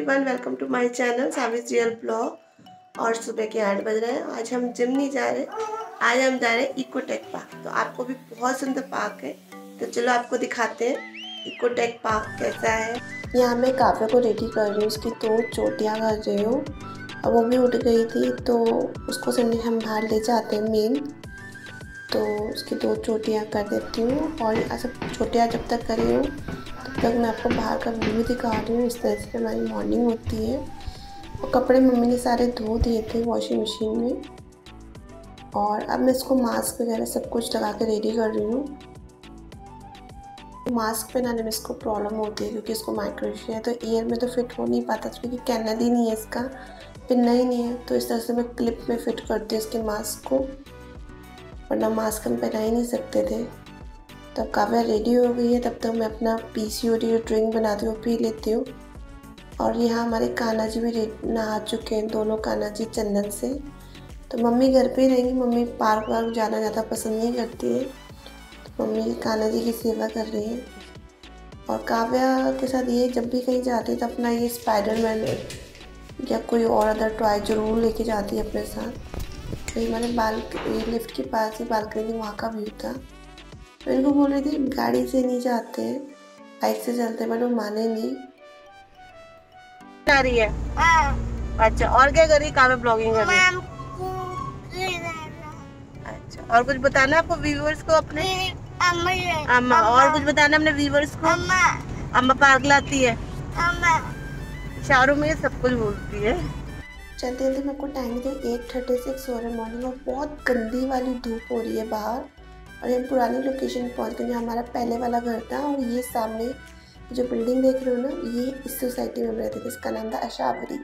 Everyone, welcome to my channel साविस real blog. और सुबह के 8 बज रहे हैं। आज हम जिम नहीं जा रहे, आज हम जा रहे हैं इकोटेक पार्क। तो आपको भी बहुत सुंदर पार्क है, तो चलो आपको दिखाते हैं इकोटेक पार्क कैसा है। यहाँ मैं काव्या को रेडी कर रही हूँ, उसकी 2 चोटियाँ कर रही हूँ। अब वो भी उठ गई थी तो उसको संडे हम बाहर ले जाते हैं मेन, तो उसकी 2 चोटियाँ कर देती हूँ। और ऐसा चोटियाँ जब तक करी हूँ तब तक मैं आपको बाहर का व्यू दिखा रही हूँ। इस तरह से हमारी मॉर्निंग होती है। और कपड़े मम्मी ने सारे धो दिए थे वॉशिंग मशीन में, और अब मैं इसको मास्क वगैरह सब कुछ लगा के रेडी कर रही हूँ। मास्क पहनाने में इसको प्रॉब्लम होती है क्योंकि इसको माइक्रोवेव है, तो ईयर में तो फिट हो नहीं पाता क्योंकि कैनल ही नहीं है, इसका पिन्ना ही नहीं है। तो इस तरह से मैं क्लिप में फिट करती हूँ इसके मास्क को, वरना मास्क हम पहना ही नहीं सकते थे। तब काव्या रेडी हो गई है, तब तक मैं अपना पीसीओडी ड्रिंक बनाती हूँ, पी लेती हूँ। और यहाँ हमारे कान्हा जी भी नहा चुके हैं, दोनों कान्हा जी चंदन से। तो मम्मी घर पे ही रहेंगी, मम्मी पार्क वार्क जाना ज़्यादा पसंद नहीं करती है, तो मम्मी कान्हा जी की सेवा कर रही है। और काव्या के साथ ये जब भी कहीं जाती है तो अपना ये स्पाइडरमैन या कोई और अदर टॉय जरूर लेके जाती है अपने साथ। तो हमारे लिफ्ट के पास ही बालकनी, वहाँ का व्यू था। मैं इनको बोल रही थी गाड़ी से नहीं जाते हैं, बाइक से चलते हैं, बट वो माने नहीं। आ रही है अच्छा, और क्या कर रही है? काव्या ब्लॉगिंग कर रही है। अच्छा, और कुछ बताना आपको व्यूअर्स को अपने? अम्मा। और कुछ बताना अपने व्यूअर्स को? अम्मा पार्क लाती है, इशारों में सब कुछ बोलती है। चलते चलते मेरे को टाइम थे 8:36 हो रहा है मॉर्निंग, और बहुत गंदी वाली धूप हो रही है बाहर। और हम पुरानी लोकेशन पहुंच गए जहाँ हमारा पहले वाला घर था। और ये सामने जो बिल्डिंग देख रहे हो ना, ये इस सोसाइटी में रहते थे, इसका नाम था अशावरी।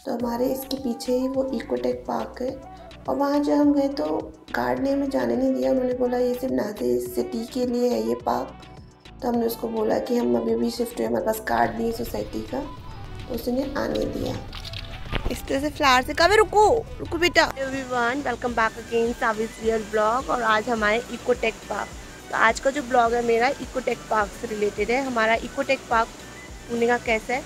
तो हमारे इसके पीछे ही वो इकोटेक पार्क है। और वहाँ जब हम गए तो गार्ड ने हमें जाने नहीं दिया, उन्होंने बोला ये सिर्फ नाते सिटी के लिए है ये पार्क। तो हमने उसको बोला कि हम अभी भी शिफ्ट हुए, हमारे पास कार्ड नहीं है सोसाइटी का, तो उसने आने दिया। इस तरह से फ्लावर से काव्या रुको बेटा। एवरीवन, वेलकम बैक अगेन साविस रियल ब्लॉग। और आज हमारे इकोटेक पार्क, तो आज का जो ब्लॉग है मेरा इकोटेक पार्क से रिलेटेड है। हमारा इकोटेक पार्क पुणे का कैसा है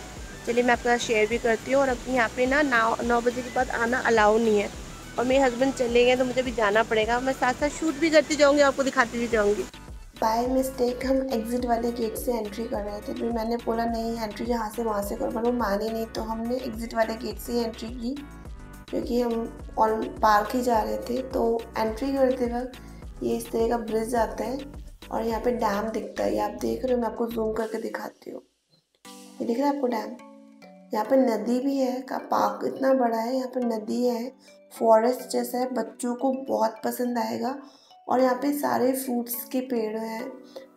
चलिए मैं आपके साथ शेयर भी करती हूँ। और अपने यहाँ पे ना 9 बजे के बाद आना अलाउ नहीं है, और मेरे हस्बैंड चले गए तो मुझे भी जाना पड़ेगा। मैं साथ साथ शूट भी करती जाऊँगी, आपको दिखाती भी जाऊँगी। बाय मिस्टेक हम एग्जिट वाले गेट से एंट्री कर रहे थे, फिर मैंने बोला नहीं एंट्री जहाँ से वहाँ से करो, पर वो माने नहीं, तो हमने एग्जिट वाले गेट से ही एंट्री की क्योंकि हम ऑन पार्क ही जा रहे थे। तो एंट्री करते वक्त ये इस तरह का ब्रिज आता है और यहाँ पे डैम दिखता है, ये आप देख रहे हो, मैं आपको जूम करके दिखाती हूँ। ये दिख रहा है आपको डैम? यहाँ पे नदी भी है, का पार्क इतना बड़ा है, यहाँ पे नदी है, फॉरेस्ट जैसा है, बच्चों को बहुत पसंद आएगा। और यहाँ पे सारे फ्रूट्स के पेड़ हैं,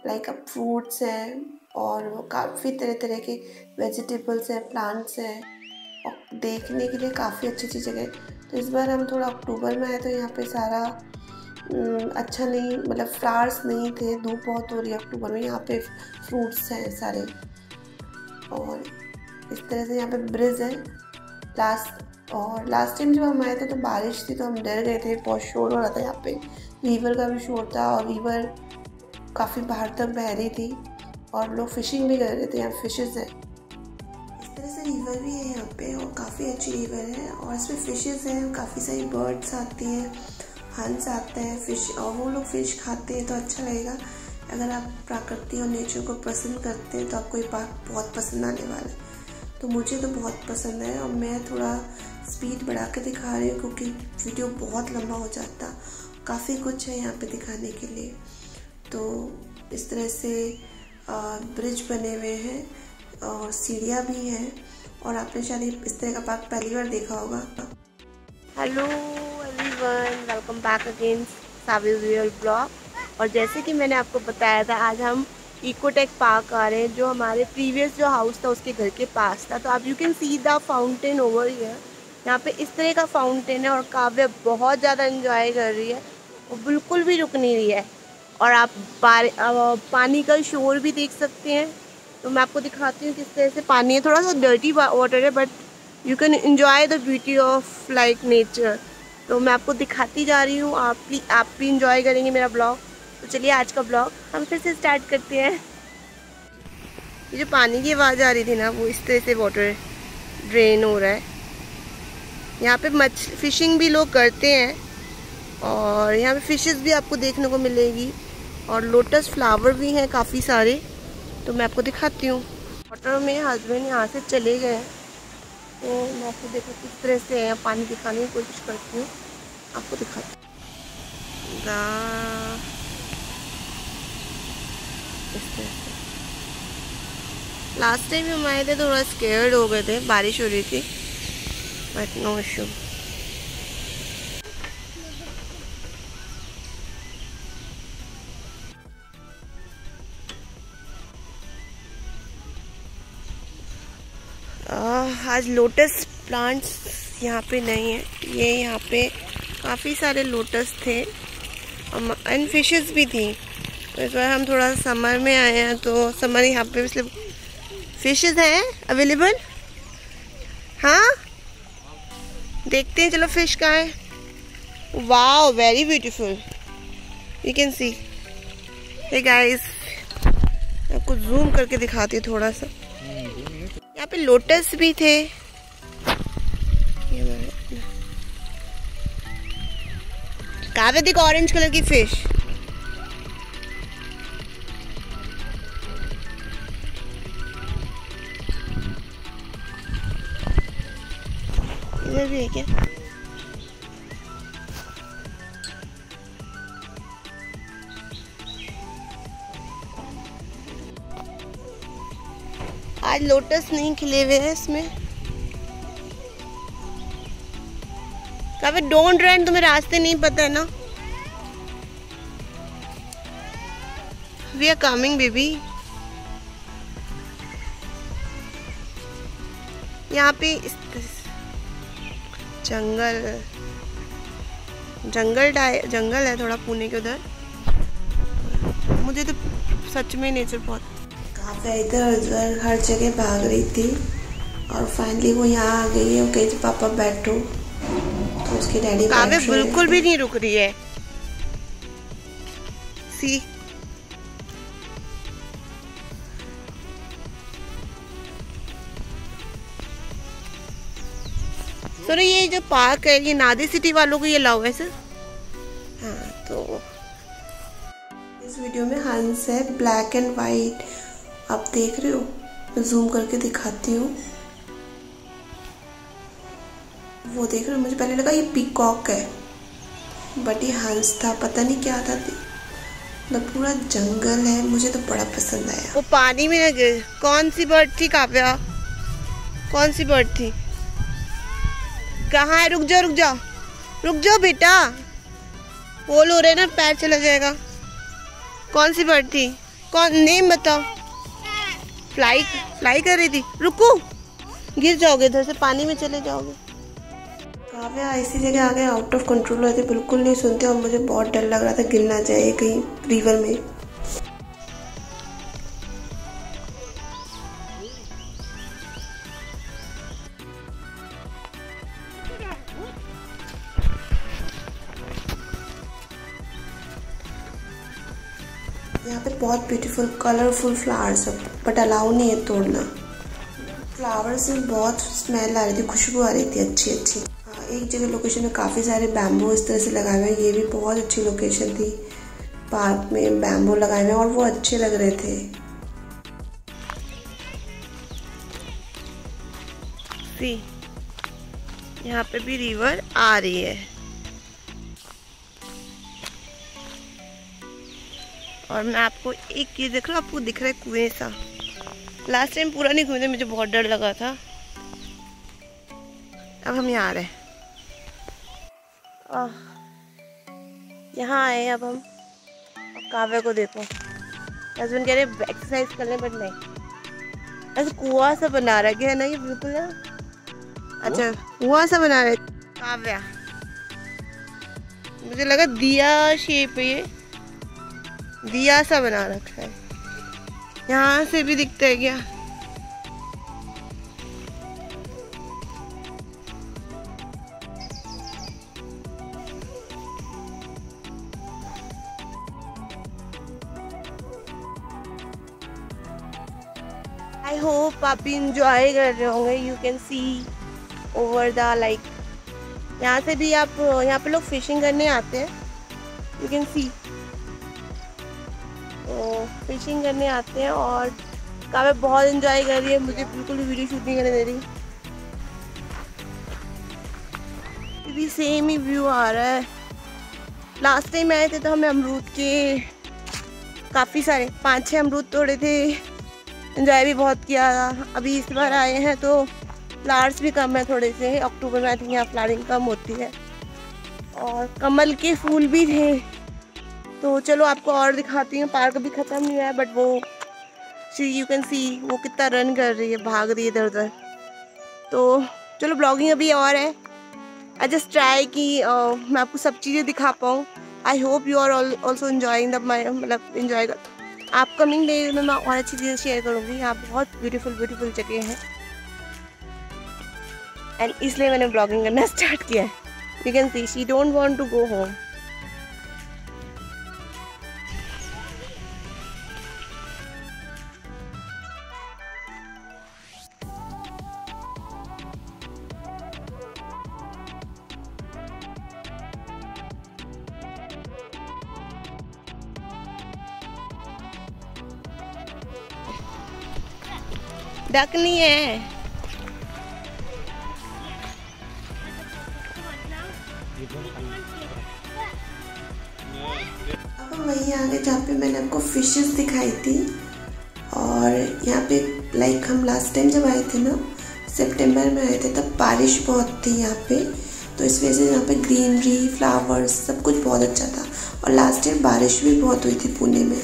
लाइक अब फ्रूट्स हैं और काफ़ी तरह तरह के वेजिटेबल्स हैं, प्लांट्स हैं, और देखने के लिए काफ़ी अच्छी अच्छी जगह है। तो इस बार हम थोड़ा अक्टूबर में आए तो यहाँ पे सारा अच्छा नहीं, मतलब फ्लावर्स नहीं थे, धूप बहुत हो रही है अक्टूबर में। यहाँ पे फ्रूट्स हैं सारे, और इस तरह से यहाँ पे ब्रिज है। लास्ट टाइम जब हम आए थे तो बारिश थी तो हम डर गए थे, बहुत शोर हो रहा था यहाँ पे, रीवर का भी शोर था, और रीवर काफ़ी बाहर तक बह रही थी और लोग फिशिंग भी कर रहे थे, यहाँ फिशेस हैं। इस तरह से रीवर भी है यहाँ पे, और काफ़ी अच्छी रीवर है, और इसमें फिशेस हैं, काफ़ी सारी बर्ड्स आती हैं, हंस आते हैं फिश, और वो लोग फिश खाते हैं। तो अच्छा लगेगा, अगर आप प्रकृति और नेचर को पसंद करते हैं तो आपको ये पार्क बहुत पसंद आने वाला है। तो मुझे तो बहुत पसंद है, और मैं थोड़ा स्पीड बढ़ा के दिखा रही हूँ क्योंकि वीडियो बहुत लंबा हो जाता, काफ़ी कुछ है यहाँ पे दिखाने के लिए। तो इस तरह से ब्रिज बने हुए हैं और सीढ़ियाँ भी हैं, और आपने शायद इस तरह का पार्क पहली बार देखा होगा। Hello everyone, welcome back again साविस रियल ब्लॉग। और जैसे कि मैंने आपको बताया था, आज हम इकोटेक पार्क आ रहे हैं, जो हमारे प्रीवियस जो हाउस था उसके घर के पास था। तो आप you can see the fountain over here, यहाँ पे इस तरह का फाउंटेन है, और काव्या बहुत ज़्यादा एंजॉय कर रही है, वो बिल्कुल भी रुक नहीं रही है। और आप पानी का शोर भी देख सकते हैं। तो मैं आपको दिखाती हूँ किस तरह से पानी है, थोड़ा सा डर्टी वाटर है, but you can enjoy the beauty of like nature. तो मैं आपको दिखाती जा रही हूँ, आप भी इंजॉय करेंगे मेरा ब्लॉग। तो चलिए आज का ब्लॉग हम फिर से स्टार्ट करते हैं। ये जो पानी की आवाज़ आ रही थी ना, वो इस तरह से वाटर ड्रेन हो रहा है। यहाँ पे फिशिंग भी लोग करते हैं और यहाँ पे फिशेस भी आपको देखने को मिलेगी और लोटस फ्लावर भी हैं काफ़ी सारे, तो मैं आपको दिखाती हूँ। वाटर में हस्बैंड यहाँ से चले गए हैं, तो मैं आपको देखो किस तरह से है, पानी दिखाने की कोशिश करती हूँ, आपको दिखाती हूँ। इस तरह से लास्ट टाइम हम आए थे, थोड़ा स्केयर्ड हो गए थे, बारिश हो रही थी, बट नो इशू। आज लोटस प्लांट्स यहाँ पे नहीं है, ये यहाँ पे काफ़ी सारे लोटस थे एंड फिशेस भी थी। तो इस बार हम थोड़ा समर में आए हैं, तो समर यहाँ पे इसलिए फिशेस हैं अवेलेबल। हाँ देखते हैं, चलो फिश कहाँ है। Wow very beautiful, you can see. Hey guys, आपको जूम करके दिखाती हूँ थोड़ा सा। यहाँ पे लोटस भी थे, काव्य दिख ऑरेंज कलर की फिश। इधर भी है क्या? आज लोटस नहीं खिले हुए हैं इसमें। काफी डोंट रन, तुम्हें रास्ते नहीं पता है ना। We are coming baby. यहाँ पे जंगल है थोड़ा पुणे के उधर। मुझे तो सच में नेचर बहुत। काव्या इधर उधर हर जगह भाग रही थी और फाइनली वो यहाँ आ गई है। वो कही थी पापा बैठो, तो उसके डैडी काव्या बिल्कुल भी नहीं रुक रही है। सी सर, ये जो पार्क है ये नादी सिटी वालों को ये लव है सर। हाँ, तो इस वीडियो में हंस है ब्लैक एंड वाइट, आप देख रहे हो। मैं जूम करके दिखाती हूँ, वो देख रहे हो। मुझे पहले लगा ये पीकॉक है, बट ये हंस था, पता नहीं क्या था। मतलब पूरा जंगल है, मुझे तो बड़ा पसंद आया। वो पानी में न गिर। कौन सी बर्ड थी काव्या? कौन सी बर्ड थी? कहाँ है? रुक जाओ बेटा, होल हो रहे ना, पैर चला जाएगा। कौन सी बर्ड थी? कौन, नेम बताओ। फ्लाई कर रही थी। रुको, गिर जाओगे, इधर से पानी में चले जाओगे। काव्या ऐसी जगह आ गए, आउट ऑफ कंट्रोल रहते, बिल्कुल नहीं सुनते और मुझे बहुत डर लग रहा था गिर ना जाए कहीं रिवर में। यहाँ पे बहुत ब्यूटीफुल कलरफुल फ्लावर्स है, बट अलाउ नहीं है तोड़ना। फ्लावर से बहुत स्मेल आ रही थी, खुशबू आ रही थी अच्छी। हाँ, एक जगह लोकेशन में काफ़ी सारे बैम्बू इस तरह से लगाए हुए हैं, ये भी बहुत अच्छी लोकेशन थी। पार्क में बैम्बू लगाए हुए और वो अच्छे लग रहे थे। सी, यहाँ पे भी रिवर आ रही है और मैं आपको एक ये देख रहा हूँ, आपको दिख रहा है कुएं सा। लास्ट टाइम पूरा नहीं घूमे, मुझे बहुत डर लगा था। अब हम यहाँ आ रहे हैं, यहाँ आए अब हम। अब काव्या को देखो, हस्बैंड कह रहे एक्सरसाइज कर लें, बट नहीं। ऐसे कुआं सा बना रहा है ना ये, बिल्कुल ना। अच्छा, कुआं सा बना रहा है काव्या। मुझे लगा दिया शेप है, ये दिया सा बना रखा है। यहाँ से भी दिखता है क्या? आई होप आप भी इंजॉय कर रहे होंगे। You can C over the like, यहाँ से भी आप, यहाँ पे लोग फिशिंग करने आते हैं। यू कैन सी, तो फिशिंग करने आते हैं और काफ़ी बहुत इंजॉय कर रही है। मुझे बिल्कुल भी वीडियो शूट नहीं करने दे रही। भी सेम ही व्यू आ रहा है। लास्ट टाइम आए थे तो हमें अमरूद के काफ़ी सारे 5-6 अमरूद तोड़े थे, एंजॉय भी बहुत किया था। अभी इस बार आए हैं तो फ्लावर्स भी कम है थोड़े से। अक्टूबर में आई थिंक यहाँ फ्लावरिंग कम होती है और कमल के फूल भी थे। तो चलो आपको और दिखाती हूँ। पार्क अभी ख़त्म नहीं हुआ है बट वो यू कैन सी वो कितना रन कर रही है, भाग रही है इधर उधर। तो चलो ब्लॉगिंग अभी और है। आई जस्ट ट्राई कि मैं आपको सब चीज़ें दिखा पाऊँ। I hope you are also enjoying the my, मतलब इन्जॉय कर। अपकमिंग डे में मैं और अच्छी चीज़ें शेयर करूँगी। यहाँ बहुत ब्यूटीफुल जगह है एंड इसलिए मैंने ब्लॉगिंग करना स्टार्ट किया है। You can see she don't want to go home. Duck नहीं है। अब हम वहीं आ गए जहाँ पे मैंने आपको फिशेस दिखाई थी। और यहाँ पे लाइक हम लास्ट टाइम जब आए थे ना, सितंबर में आए थे, तब बारिश बहुत थी यहाँ पे। तो इस वजह से यहाँ पे ग्रीनरी, फ्लावर्स सब कुछ बहुत अच्छा था। और लास्ट टाइम बारिश भी बहुत हुई थी पुणे में।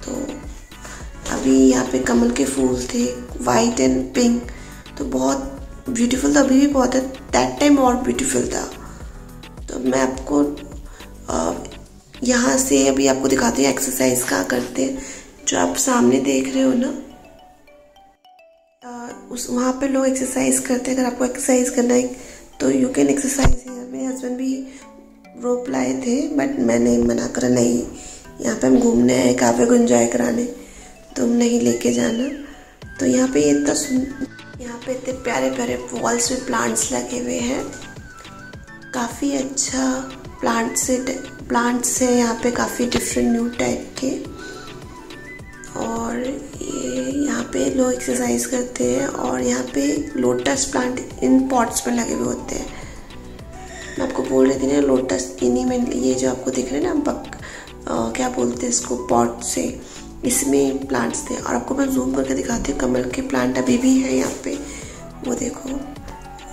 तो अभी यहाँ पे कमल के फूल थे, वाइट एंड पिंक, तो बहुत ब्यूटीफुल था। अभी भी बहुत है, दैट टाइम और ब्यूटीफुल था। तो मैं आपको यहाँ से अभी आपको दिखाती हूँ एक्सरसाइज कहाँ करते हैं। जो आप सामने देख रहे हो ना, उस वहाँ पे लोग एक्सरसाइज करते हैं। अगर आपको एक्सरसाइज करना है तो यू कैन एक्सरसाइज हियर। मेरे हस्बैंड भी रोप लाए थे बट मैंने मना करा, नहीं, यहाँ पे हम घूमने आए, काफ़ी को एंजॉय कराने, तुम नहीं लेके जाना। तो यहाँ पे इतने प्यारे प्यारे वॉल्स में प्लांट्स लगे हुए हैं। काफ़ी अच्छा प्लांट्स है यहाँ पे, काफ़ी डिफरेंट न्यू टाइप के। और ये यहाँ पे लोग एक्सरसाइज करते हैं। और यहाँ पे लोटस प्लांट इन पॉट्स में लगे हुए होते हैं। मैं आपको बोल रही थी ना, लोटस इन्हीं में, ये जो आपको दिख रहे हैं ना, क्या बोलते हैं इसको, पॉट से, इसमें प्लांट्स थे। और आपको मैं जूम करके दिखाती हूँ, कमल के प्लांट अभी भी है यहाँ पे। वो देखो,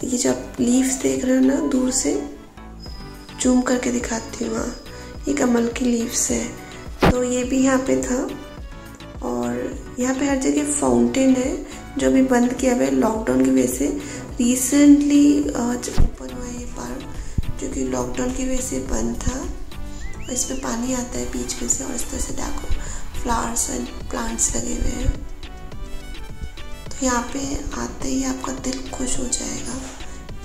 ये जो आप लीव्स देख रहे हो ना, दूर से जूम करके दिखाती हूँ। हाँ, ये कमल की लीव्स है। तो ये भी यहाँ पे था। और यहाँ पे हर जगह फाउंटेन है, जो अभी बंद किया हुआ है लॉकडाउन की वजह से। रिसेंटली ओपन हुआ है ये पार्क, जो कि लॉकडाउन की वजह से बंद था। और इसमें पानी आता है बीच में से, और इस तरह से डेकोर फ्लावर्स एंड प्लांट्स लगे हुए हैं। तो यहाँ पे आते ही आपका दिल खुश हो जाएगा,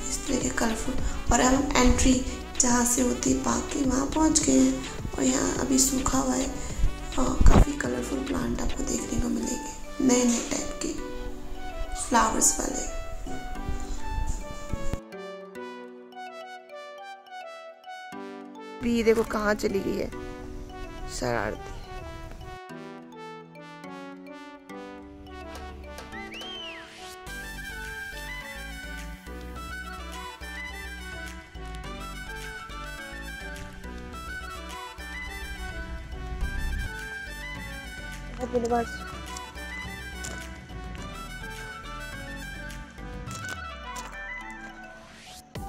इस तरह के कलरफुल। और अब हम एंट्री जहाँ से होती है पार्क की, वहाँ पहुँच गए हैं। और यहाँ अभी सूखा हुआ है, काफ़ी कलरफुल प्लांट आपको देखने को मिलेंगे, नए नए टाइप के फ्लावर्स वाले। भी देखो कहाँ चली गई है शरारती।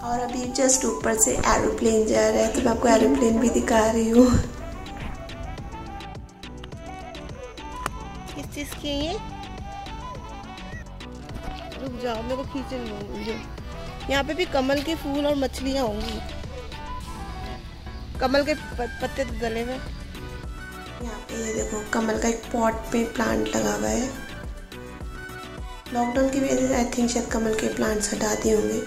और अभी जस्ट ऊपर से एरोप्लेन जा रहा है, तो मैं आपको एरोप्लेन भी दिखा रही हूँ। किस चीज की है ये? रुक जाओ, मेरे को खींचने दो। यहाँ पे भी कमल के फूल और मछलियाँ होंगी। कमल के पत्ते तो गले में। यहाँ पे ये देखो, कमल का एक पॉट पे प्लांट लगा हुआ है। लॉकडाउन की वजह से आई थिंक शायद कमल के प्लांट्स हटा दिए होंगे।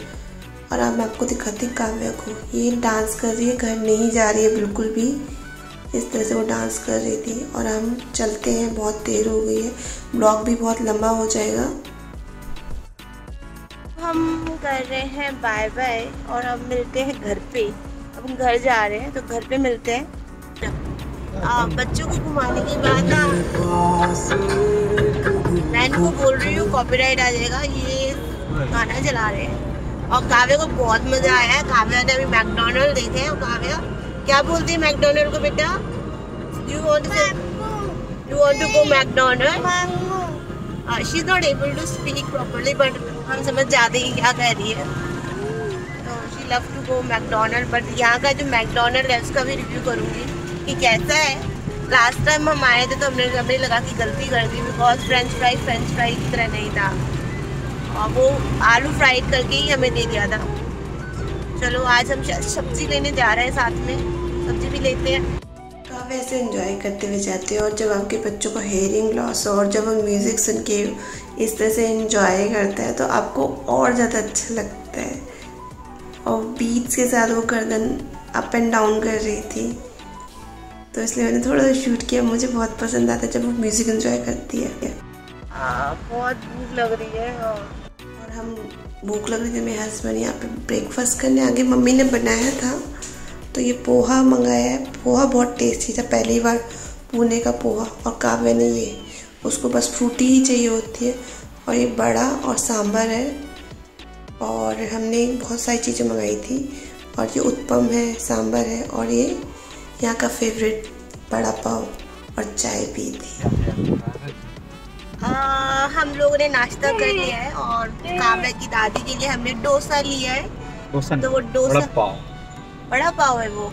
और अब मैं आपको दिखाती हूँ काव्या को। ये डांस कर रही है, घर नहीं जा रही है बिल्कुल भी। इस तरह से वो डांस कर रही थी। और हम चलते हैं, बहुत देर हो गई है, ब्लॉग भी बहुत लंबा हो जाएगा। हम कर रहे हैं बाय बाय और हम मिलते हैं घर पे। अब हम घर जा रहे हैं तो घर पे मिलते हैं। बच्चों को घुमाने के बाद ना मैं इनको बोल रही हूँ कॉपीराइट आ जाएगा, ये गाना चला रहे हैं। और काव्या को बहुत मजा आया है। काव्या ने अभी मैकडोनल्ड देखे हैं। और काव्या क्या बोलती है मैकडोनल्ड को बेटा? You want to go McDonald? She is not able to speak properly but हम समझ जाते हैं क्या कह रही है। तो she love to go McDonald. But यहाँ का जो मैकडोनल्ड है उसका भी रिव्यू करूँगी कि कैसा है। लास्ट टाइम हम आए थे तो हमने लगा कि गलती कर दी, बिकॉज फ्रेंच फ्राई की तरह नहीं था और वो आलू फ्राइड करके ही हमें दे दिया था। चलो आज हम सब्जी लेने जा रहे हैं, साथ में सब्जी भी लेते हैं। तो आप ऐसे एंजॉय करते हुए जाते हो और जब आपके बच्चों को हेयरिंग लॉस हो और जब वो म्यूज़िक सुन के इस तरह से एंजॉय करता है तो आपको और ज़्यादा अच्छा लगता है। और बीट्स के साथ वो गर्दन अप एंड डाउन कर रही थी तो इसलिए मैंने थोड़ा सा शूट किया। मुझे बहुत पसंद आता है जब वो म्यूज़िक एंजॉय करती है। बहुत भूख लग रही है और हम भूख लग रही थी, मेरे हस्बैंड यहाँ पे ब्रेकफास्ट करने आगे। मम्मी ने बनाया था तो ये पोहा मंगाया है। पोहा बहुत टेस्टी था, पहली बार पुणे का पोहा। और काव्या ने ये, उसको बस फ्रूटी ही चाहिए होती है। और ये बड़ा और सांभर है और हमने बहुत सारी चीज़ें मंगाई थी। और ये उत्पम है, सांभर है और ये यहाँ का फेवरेट बड़ा पाव और चाय पी थी। हम लोगों ने नाश्ता कर लिया है और काव्या की दादी के लिए हमने डोसा लिया है। तो वो डोसा बड़ा पाव है वो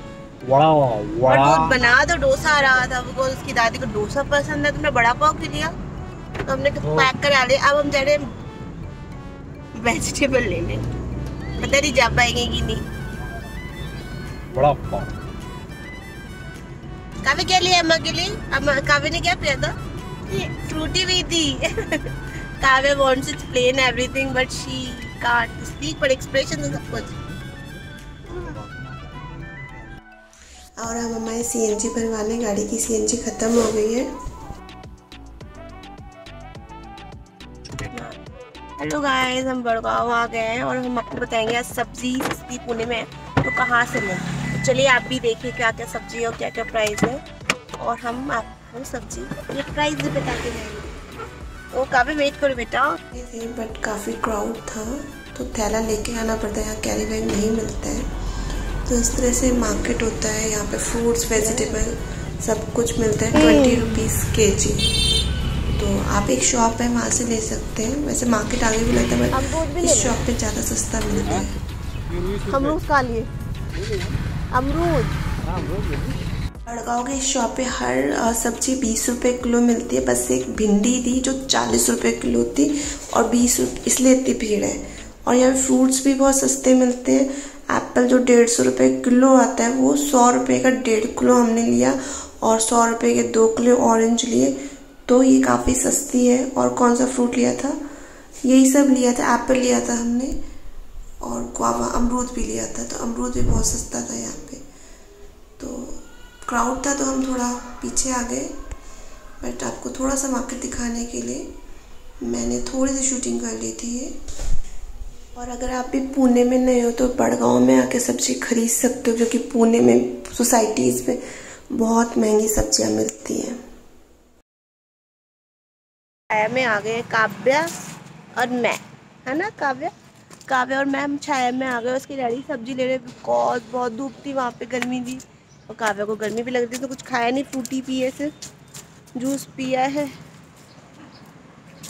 बना तो डोसा रहा था, बिकॉज उसकी दादी को डोसा पसंद है। तुमने बड़ा पाव क्यों लिया? तो हमने पैक करा लिया। अब हम जा रहे हैं वेजिटेबल लेने, पता नहीं जा पाएंगे कि नहीं। बड़ा पाव काव्या क्या लिया अम्मा के लिए? काव्या ने क्या पिया था? फ्रूटी भी थी। Kavya wants to explain everything but she can't speak, but expression है सब कुछ। और हम हमारे CNG भरवाने, गाड़ी की CNG खत्म हो गई है। हेलो गाइस, हम बड़गांव आ गए हैं और हम आपको बताएंगे आज सब्जी सस्ती पुणे में तो कहाँ से लें। तो चलिए आप भी देखिए क्या क्या सब्जी है और क्या क्या प्राइस है और हम आपको सब्जी ये प्राइस भी बता के जाएंगे। तो काफ़ी वेट करो बेटा। बट काफ़ी क्राउड था तो थैला लेके आना पड़ता है, यहाँ कैरी बैग नहीं मिलता है। तो इस तरह से मार्केट होता है यहाँ पे, फ्रूट्स वेजिटेबल सब कुछ मिलता है 20 रुपीज़ kg। तो आप एक शॉप है वहाँ से ले सकते हैं। वैसे मार्केट आगे भी लगता है बट इस शॉप पे ज़्यादा सस्ता मिलता है। अमरूद खा लिए, अमरूद। बड़गांव के इस शॉप पे हर सब्जी 20 रुपये किलो मिलती है। बस एक भिंडी थी जो 40 रुपये किलो थी और 20 रुपये, इसलिए इतनी भीड़ है। और यहाँ फ्रूट्स भी बहुत सस्ते मिलते हैं। एप्पल जो 150 रुपये किलो आता है वो 100 रुपये का 1.5 किलो हमने लिया और 100 रुपये के 2 किलो ऑरेंज लिए। तो ये काफ़ी सस्ती है। और कौन सा फ्रूट लिया था? यही सब लिया था। एप्पल लिया था हमने और गुआवा, अमरूद भी लिया था। तो अमरूद भी बहुत सस्ता था यहाँ पे। तो क्राउड था तो हम थोड़ा पीछे आ गए, बट आपको थोड़ा सा मार्केट दिखाने के लिए मैंने थोड़ी सी शूटिंग कर ली थी ये। और अगर आप भी पुणे में नहीं हो तो बड़गांव में आके सब्जी खरीद सकते हो, क्योंकि पुणे में सोसाइटीज़ में बहुत महंगी सब्जियां मिलती हैं। छाया में आ गए काव्या और मैं, है ना काव्या और मैं हम छाया में आ गए। उसकी डैडी सब्जी ले रहे बिकॉज बहुत धूप थी वहाँ पे, गर्मी थी और काव्या को गर्मी भी लग रही थी तो कुछ खाया नहीं, फ्रूटी पिए, सिर्फ जूस पिया है।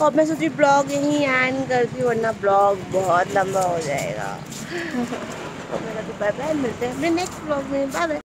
और मैं सोची ब्लॉग यहीं एंड करती हूँ वरना ब्लॉग बहुत लंबा हो जाएगा। और मेरा तो बाय बाय, मिलते हैं अपने नेक्स्ट ब्लॉग में। Bye bye.